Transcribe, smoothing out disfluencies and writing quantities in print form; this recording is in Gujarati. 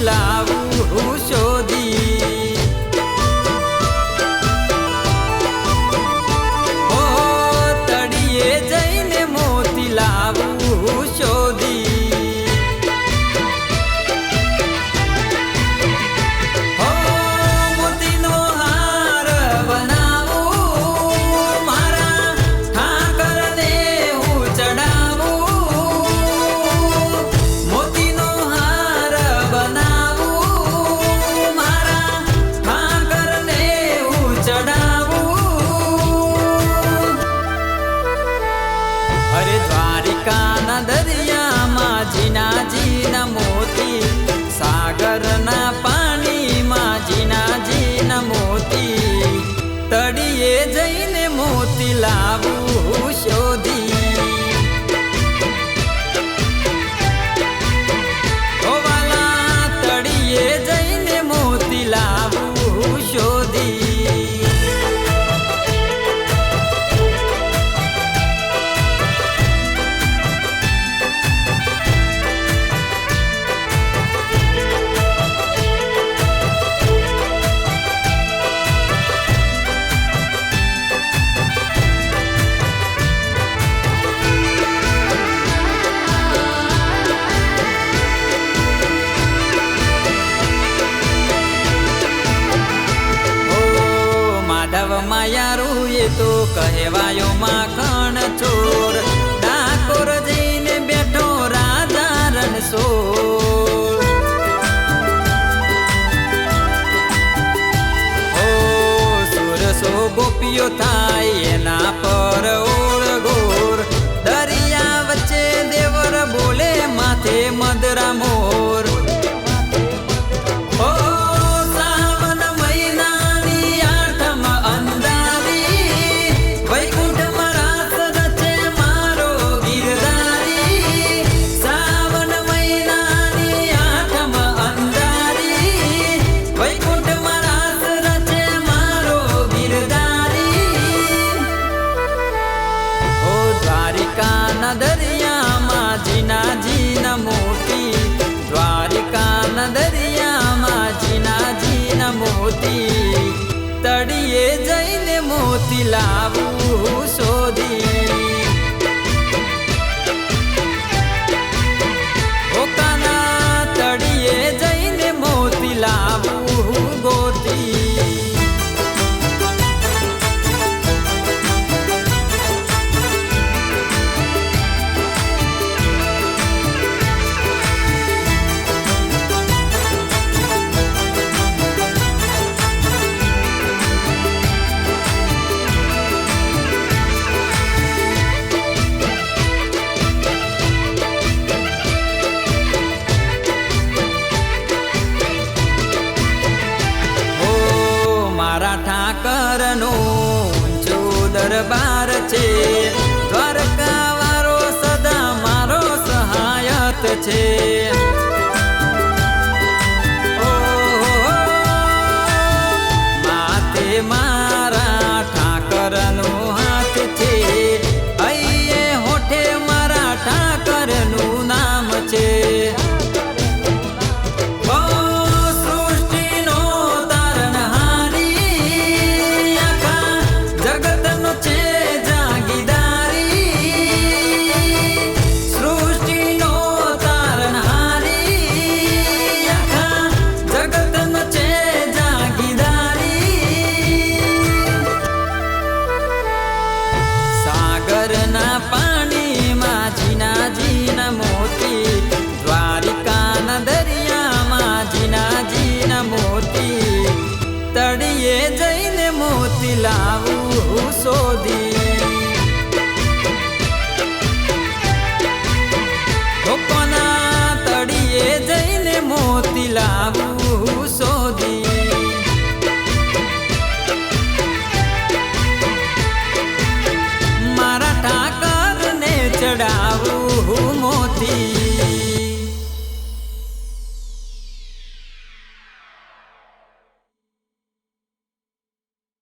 લાવું શોધી ઓ તળિયે જઈને મોતી લાવું શોધી ઓ મોતીનો હાર બનાવું મારા ઠાકરને હું ચડાવું મોતીનો હાર બનાવું મારા ઠાકરને હું ચડાવું અરે દ્વારિકાના દરિયામાં ઝીણા ઝીણા મોતી સાગરના પાણીમાં ઝીણા ઝીણા મોતી તળિયે જઈને મોતી લાવું શોધી ઓ વાલા તળિયે જઈને મોતી લાવું શોધી માધવ માયારું એ તો કહેવાયો માખણ ચોર ડાકોર જઈને બેઠો રાજા રણછોડ ઓ સુરસો ગોપીઓ થાય એના પર ઓળઘોર દરિયા વચ્ચે દેવર બોલે માથે મદરા મોર દ્વારિકાના દરિયામાં ઝીણા ઝીણા મોતી દ્વારિકાના દરિયામાં ઝીણા ઝીણા મોતી તળિયે જઈને મોતી લાવું શોધી ઓકાના તળિયે જઈને મોતી લાવું ગોતી ઠાકરનો ઊંચો દરબાર છે દ્વારકા વાળો સદા મારો સહાયત છે માથે મારા ઠાકરનો હાથ છે અહીંયા હોઠે મારા ઠાકરનું નામ છે સાગરના પાણીમાં ઝીણા ઝીણા મોતી દ્વારિકાના દરિયામાં ઝીણા ઝીણા મોતી તળિયે જઈને મોતી લાવું શોધી